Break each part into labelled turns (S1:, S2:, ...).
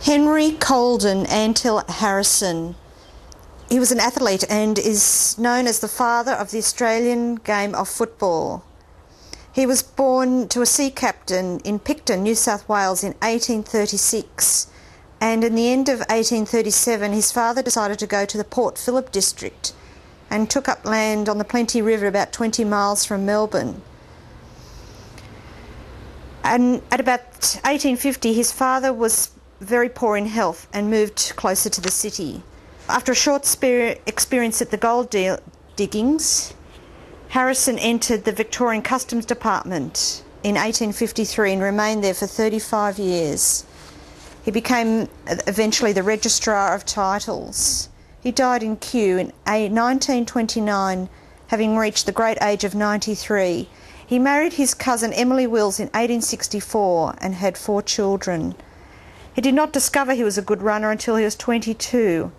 S1: Henry Colden Antill Harrison. He was an athlete and is known as the father of the Australian game of football. He was born to a sea captain in Picton, New South Wales in 1836, and in the end of 1837 his father decided to go to the Port Phillip district and took up land on the Plenty River about 20 miles from Melbourne. And at about 1850 his father was very poor in health and moved closer to the city. After a short experience at the gold diggings, Harrison entered the Victorian Customs Department in 1853 and remained there for 35 years. He became eventually the Registrar of Titles. He died in Kew in 1929, having reached the great age of 93. He married his cousin Emily Wills in 1864 and had 4 children. He did not discover he was a good runner until he was 22,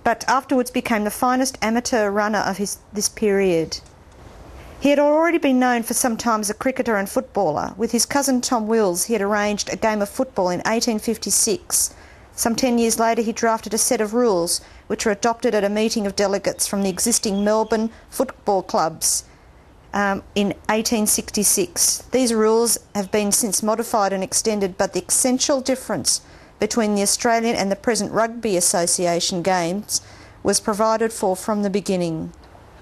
S1: but afterwards became the finest amateur runner of this period. He had already been known for some time as a cricketer and footballer. With his cousin Tom Wills, he had arranged a game of football in 1856. Some 10 years later, he drafted a set of rules which were adopted at a meeting of delegates from the existing Melbourne football clubs in 1866. These rules have been since modified and extended, but the essential difference between the Australian and the present Rugby Association games was provided for from the beginning.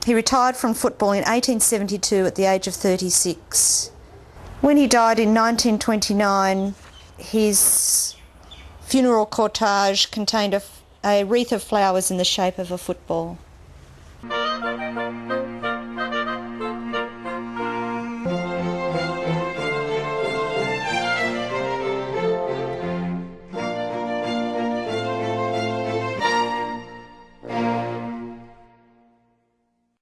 S1: He retired from football in 1872 at the age of 36. When he died in 1929, his funeral cortege contained a wreath of flowers in the shape of a football.